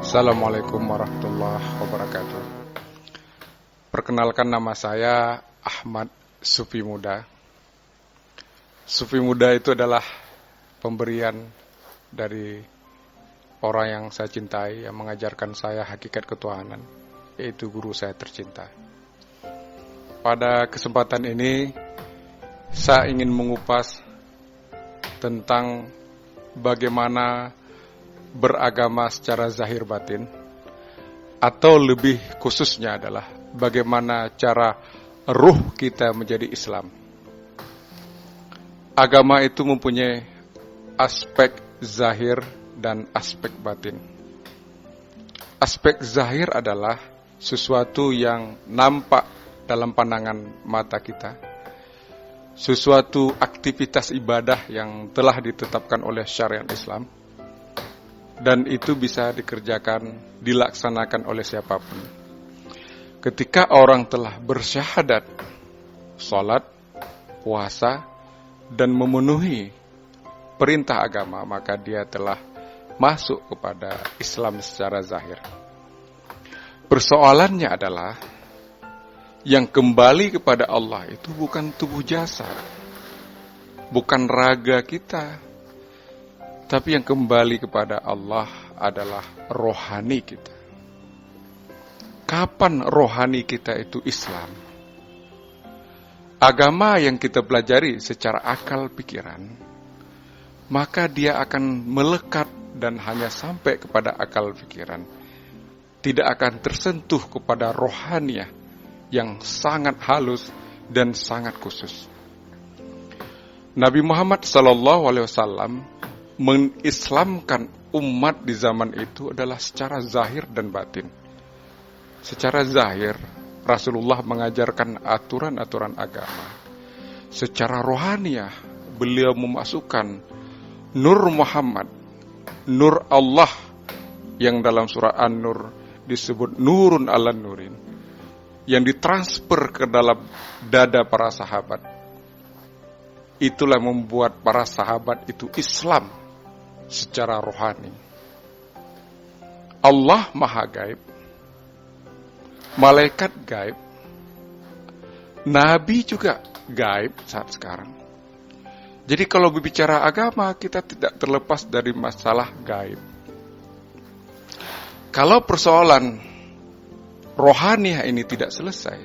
Assalamualaikum warahmatullahi wabarakatuh. Perkenalkan, nama saya Ahmad Sufi Muda. Sufi Muda itu adalah pemberian dari orang yang saya cintai, yang mengajarkan saya hakikat ketuhanan, yaitu guru saya tercinta. Pada kesempatan ini, saya ingin mengupas tentang bagaimana beragama secara zahir batin, atau lebih khususnya adalah bagaimana cara ruh kita menjadi Islam. Agama itu mempunyai aspek zahir dan aspek batin. Aspek zahir adalah sesuatu yang nampak dalam pandangan mata kita, sesuatu aktivitas ibadah yang telah ditetapkan oleh syariat Islam, dan itu bisa dikerjakan, dilaksanakan oleh siapapun. Ketika orang telah bersyahadat, sholat, puasa, dan memenuhi perintah agama, maka dia telah masuk kepada Islam secara zahir. Persoalannya adalah, yang kembali kepada Allah itu bukan tubuh jasad, bukan raga kita, tapi yang kembali kepada Allah adalah rohani kita. Kapan rohani kita itu Islam? Agama yang kita pelajari secara akal pikiran, maka dia akan melekat dan hanya sampai kepada akal pikiran. Tidak akan tersentuh kepada rohaniah yang sangat halus dan sangat khusus. Nabi Muhammad SAW mengislamkan umat di zaman itu adalah secara zahir dan batin. Secara zahir, Rasulullah mengajarkan aturan-aturan agama. Secara rohaniah, beliau memasukkan Nur Muhammad, Nur Allah, yang dalam surah An-Nur disebut Nurun ala Nurin, yang ditransfer ke dalam dada para sahabat. Itulah membuat para sahabat itu Islam secara rohani. Allah Maha Gaib, malaikat gaib, Nabi juga gaib saat sekarang. Jadi kalau berbicara agama, kita tidak terlepas dari masalah gaib. Kalau persoalan rohaniah ini tidak selesai,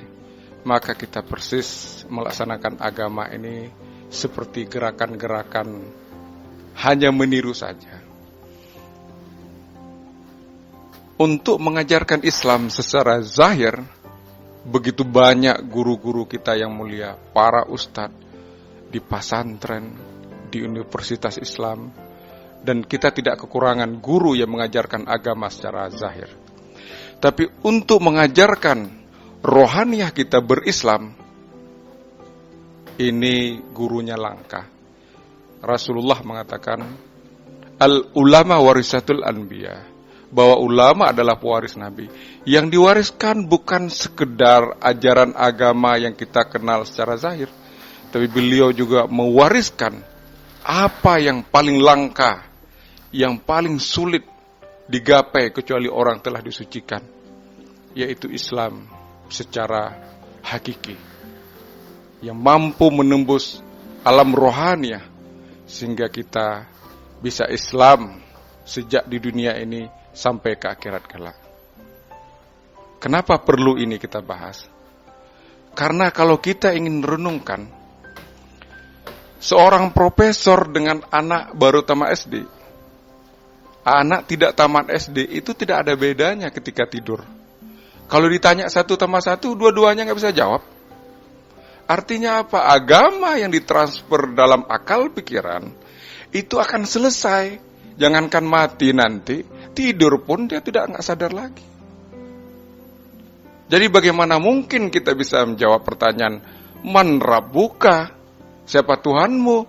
maka kita persis melaksanakan agama ini seperti gerakan-gerakan hanya meniru saja. Untuk mengajarkan Islam secara zahir, begitu banyak guru-guru kita yang mulia, para ustadz di pesantren, di universitas Islam, dan kita tidak kekurangan guru yang mengajarkan agama secara zahir. Tapi untuk mengajarkan rohaniah kita berislam, ini gurunya langka. Rasulullah mengatakan, al-ulama warisatul anbiya, bahwa ulama adalah pewaris Nabi. Yang diwariskan bukan sekedar ajaran agama yang kita kenal secara zahir, tapi beliau juga mewariskan apa yang paling langka, yang paling sulit digapai kecuali orang telah disucikan, yaitu Islam secara hakiki, yang mampu menembus alam rohaniah, sehingga kita bisa Islam sejak di dunia ini sampai ke akhirat kelak. Kenapa perlu ini kita bahas? Karena kalau kita ingin renungkan, seorang profesor dengan anak baru tamat SD, anak tidak tamat SD itu tidak ada bedanya ketika tidur. Kalau ditanya satu tambah satu, dua-duanya nggak bisa jawab. Artinya apa? Agama yang ditransfer dalam akal pikiran itu akan selesai. Jangankan mati nanti, tidur pun dia nggak sadar lagi. Jadi bagaimana mungkin kita bisa menjawab pertanyaan, Man Rabbuka, siapa Tuhanmu?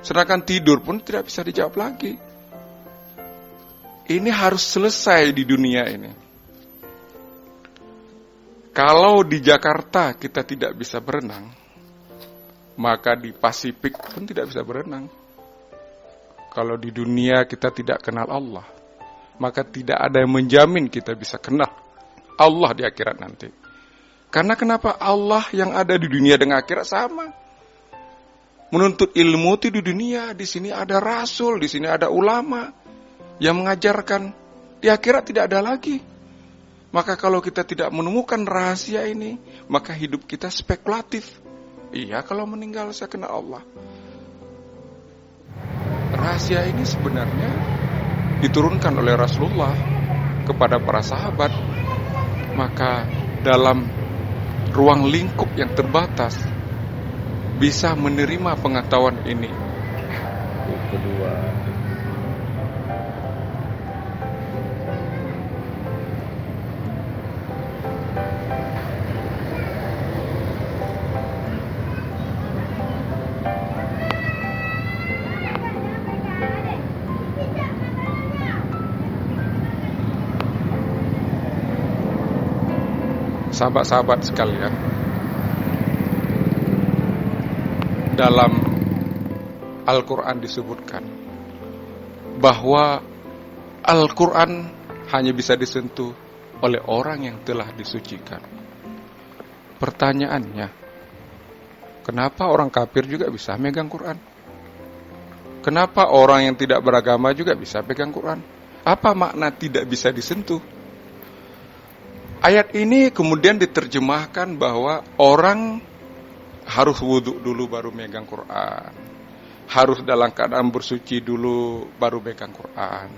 Sedangkan tidur pun tidak bisa dijawab lagi. Ini harus selesai di dunia ini. Kalau di Jakarta kita tidak bisa berenang, maka di Pasifik pun tidak bisa berenang. Kalau di dunia kita tidak kenal Allah, maka tidak ada yang menjamin kita bisa kenal Allah di akhirat nanti. Karena kenapa? Allah yang ada di dunia dengan akhirat sama. Menuntut ilmu itu di dunia, di sini ada rasul, di sini ada ulama yang mengajarkan. Di akhirat tidak ada lagi. Maka kalau kita tidak menemukan rahasia ini, maka hidup kita spekulatif. Iya, kalau meninggal saya kenal Allah. Rahasia ini sebenarnya diturunkan oleh Rasulullah kepada para sahabat. Maka dalam ruang lingkup yang terbatas bisa menerima pengetahuan ini. Kedua, sahabat-sahabat sekalian, dalam Al-Quran disebutkan bahwa Al-Quran hanya bisa disentuh oleh orang yang telah disucikan. Pertanyaannya, kenapa orang kafir juga bisa megang Quran? Kenapa orang yang tidak beragama juga bisa pegang Quran? Apa makna tidak bisa disentuh? Ayat ini kemudian diterjemahkan bahwa orang harus wudhu dulu baru megang Quran. Harus dalam keadaan bersuci dulu baru megang Quran.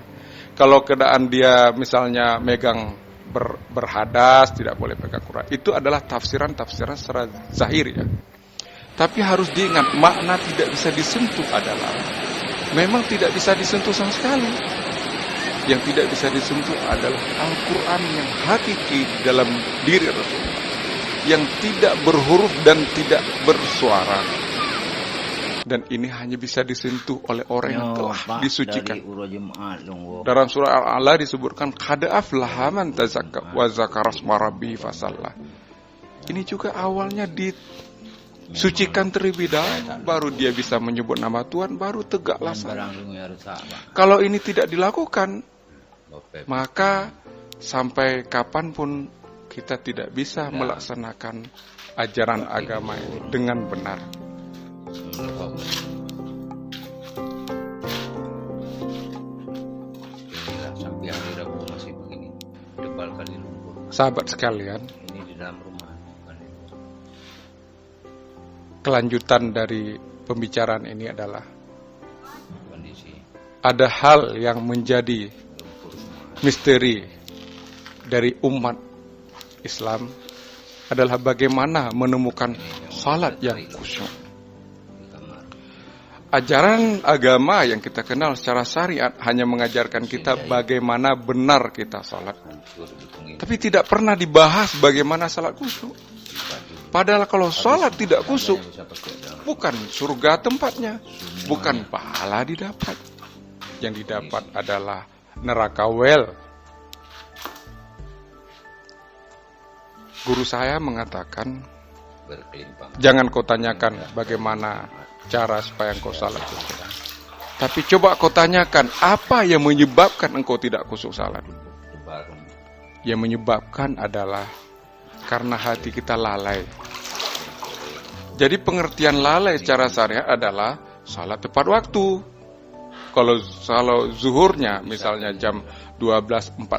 Kalau keadaan dia misalnya megang berhadas, tidak boleh pegang Quran. Itu adalah tafsiran-tafsiran secara zahir ya. Tapi harus diingat, makna tidak bisa disentuh adalah memang tidak bisa disentuh sama sekali. Yang tidak bisa disentuh adalah Al-Quran yang hakiki dalam diri Rasulullah, yang tidak berhuruf dan tidak bersuara. Dan ini hanya bisa disentuh oleh orang yang telah disucikan. Dalam surah Al-A'la disebutkan qad aflaha man tazakka wa dzakara asma rabbih fasalla. Ini juga awalnya disucikan terlebih dahulu, baru dia bisa menyebut nama Tuhan, baru tegaklah salat. Kalau ini tidak dilakukan, maka sampai kapanpun kita tidak bisa melaksanakan ajaran agama ini dengan benar. Sahabat sekalian, ini di dalam rumah. Kelanjutan dari pembicaraan ini adalah Kondisi. Ada hal yang menjadi misteri dari umat Islam adalah bagaimana menemukan salat yang khusyuk. Ajaran agama yang kita kenal secara syariat hanya mengajarkan kita bagaimana benar kita salat. Tapi tidak pernah dibahas bagaimana salat khusyuk. Padahal kalau salat tidak khusyuk, bukan surga tempatnya, bukan pahala didapat. Yang didapat adalah neraka wel. Guru saya mengatakan, jangan kau tanyakan bagaimana cara supaya engkau salat khusyuk. Tapi coba kau tanyakan, apa yang menyebabkan engkau tidak khusyuk salat? Yang menyebabkan adalah karena hati kita lalai. Jadi pengertian lalai secara syariat adalah salat tepat waktu. Kalau zuhurnya misalnya jam 12.45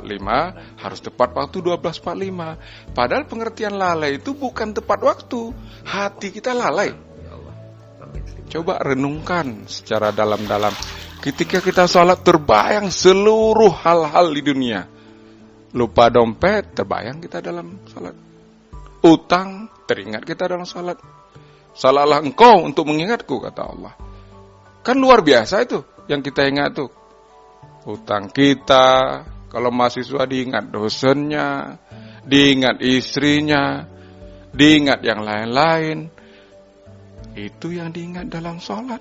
harus tepat waktu 12.45. Padahal pengertian lalai itu bukan tepat waktu. Hati kita lalai. Coba renungkan secara dalam-dalam. Ketika kita sholat terbayang seluruh hal-hal di dunia. Lupa dompet, terbayang kita dalam sholat. Utang, teringat kita dalam sholat. Salahlah engkau untuk mengingatku, kata Allah. Kan luar biasa itu yang kita ingat tuh. Utang kita, kalau mahasiswa diingat dosennya, diingat istrinya, diingat yang lain-lain. Itu yang diingat dalam sholat.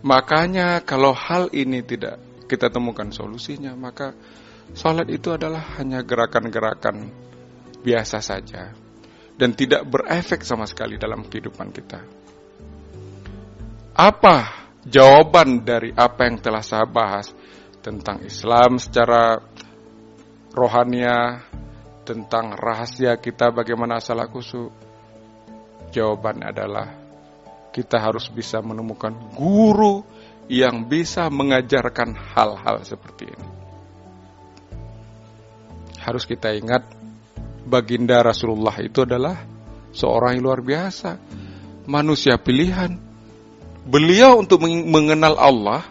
Makanya kalau hal ini tidak kita temukan solusinya, maka sholat itu adalah hanya gerakan-gerakan biasa saja. Dan tidak berefek sama sekali dalam kehidupan kita. Apa jawaban dari apa yang telah saya bahas tentang Islam secara rohania, tentang rahasia kita bagaimana salat khusyuk, jawaban adalah kita harus bisa menemukan guru yang bisa mengajarkan hal-hal seperti ini. Harus kita ingat, baginda Rasulullah itu adalah seorang yang luar biasa, manusia pilihan. Beliau untuk mengenal Allah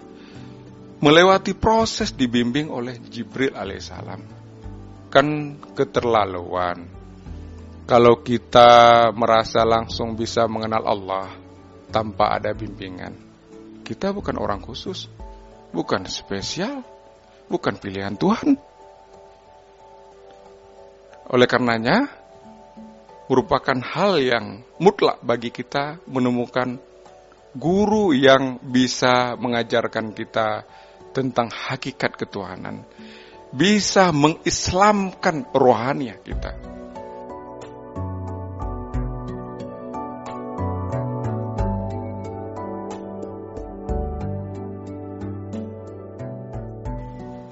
melewati proses dibimbing oleh Jibril alaihissalam. Kan keterlaluan kalau kita merasa langsung bisa mengenal Allah tanpa ada bimbingan. Kita bukan orang khusus, bukan spesial, bukan pilihan Tuhan. Oleh karenanya, merupakan hal yang mutlak bagi kita menemukan guru yang bisa mengajarkan kita tentang hakikat ketuhanan, bisa mengislamkan rohania kita.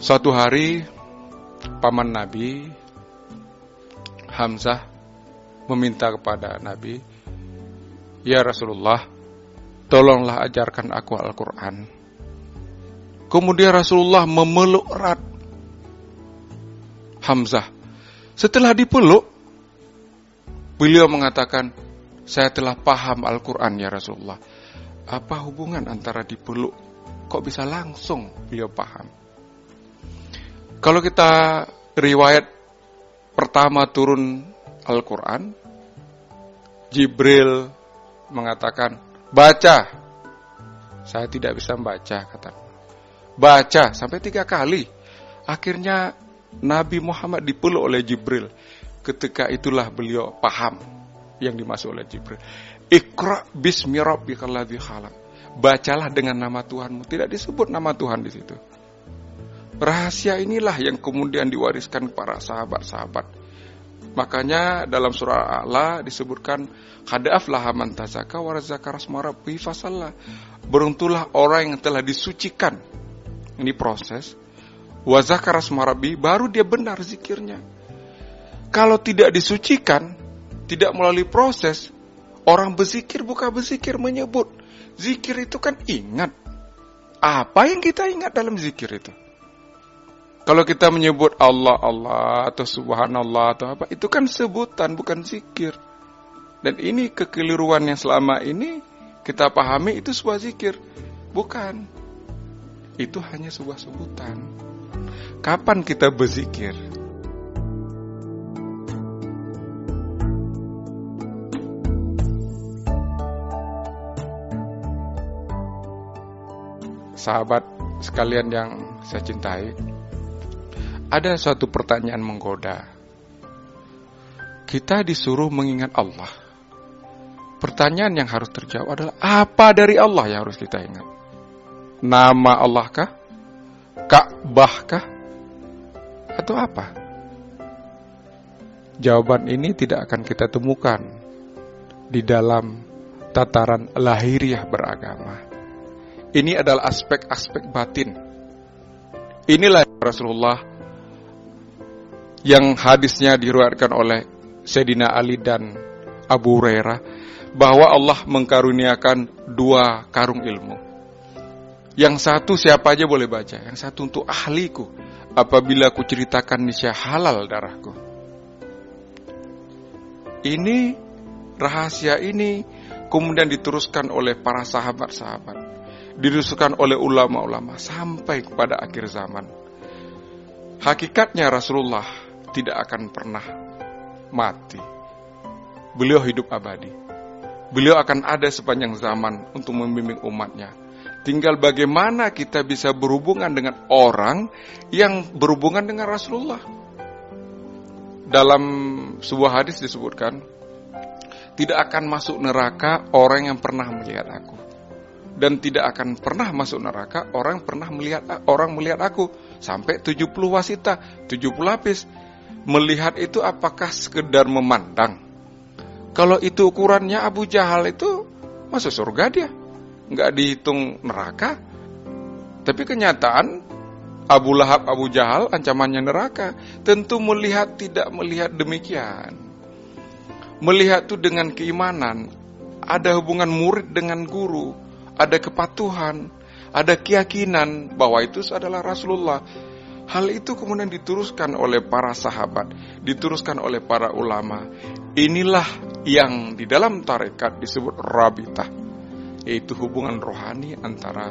Suatu hari, paman Nabi, Hamzah, meminta kepada Nabi, "Ya Rasulullah, tolonglah ajarkan aku Al-Quran." Kemudian Rasulullah memeluk erat Hamzah. Setelah dipeluk, beliau mengatakan, "Saya telah paham Al-Quran ya Rasulullah." Apa hubungan antara dipeluk, kok bisa langsung beliau paham? Kalau kita riwayat pertama turun Al-Quran, Jibril mengatakan, "Baca." Saya tidak bisa membaca, kata. Baca sampai 3 kali. Akhirnya Nabi Muhammad dipeluk oleh Jibril. Ketika itulah beliau paham yang dimaksud oleh Jibril. "Iqra bismi rabbikal ladzi khalaq." Bacalah dengan nama Tuhanmu. Tidak disebut nama Tuhan di situ. Rahasia inilah yang kemudian diwariskan para sahabat-sahabat. Makanya dalam surah A'la disebutkan, "Qad aflaha man tazakka wa dzakara asma rabbih fasalla." Beruntunglah orang yang telah disucikan. Ini proses. Wa dzakara asma rabbih, baru dia benar zikirnya. Kalau tidak disucikan, tidak melalui proses, orang berzikir bukan berzikir menyebut. Zikir itu kan ingat. Apa yang kita ingat dalam zikir itu? Kalau kita menyebut Allah, Allah, atau Subhanallah, atau apa, itu kan sebutan, bukan zikir. Dan ini kekeliruan yang selama ini kita pahami itu sebuah zikir. Bukan. Itu hanya sebuah sebutan. Kapan kita berzikir? Sahabat sekalian yang saya cintai, ada suatu pertanyaan menggoda. Kita disuruh mengingat Allah. Pertanyaan yang harus terjawab adalah, apa dari Allah yang harus kita ingat? Nama Allah kah? Ka'bah kah? Atau apa? Jawaban ini tidak akan kita temukan di dalam tataran lahiriah beragama. Ini adalah aspek-aspek batin. Inilah Rasulullah yang hadisnya diriwayatkan oleh Sayyidina Ali dan Abu Hurairah, bahwa Allah mengkaruniakan 2 karung ilmu. Yang satu siapa aja boleh baca, yang satu untuk ahliku, apabila aku ceritakan niscaya halal darahku. Ini rahasia ini kemudian diteruskan oleh para sahabat-sahabat, diteruskan oleh ulama-ulama sampai kepada akhir zaman. Hakikatnya Rasulullah tidak akan pernah mati. Beliau hidup abadi. Beliau akan ada sepanjang zaman untuk membimbing umatnya. Tinggal bagaimana kita bisa berhubungan dengan orang yang berhubungan dengan Rasulullah. Dalam sebuah hadis disebutkan, tidak akan masuk neraka orang yang pernah melihat aku. Dan tidak akan pernah masuk neraka orang yang pernah melihat aku. Sampai 70 wasita, 70 lapis. Melihat itu apakah sekedar memandang? Kalau itu ukurannya, Abu Jahal itu masuk surga dia. nggak dihitung neraka. Tapi kenyataan Abu Lahab, Abu Jahal ancamannya neraka. Tentu tidak melihat demikian. Melihat itu dengan keimanan. Ada hubungan murid dengan guru. Ada kepatuhan. Ada keyakinan bahwa itu adalah Rasulullah. Hal itu kemudian diteruskan oleh para sahabat. Diteruskan oleh para ulama. Inilah yang di dalam tarekat disebut rabitah. Yaitu hubungan rohani antara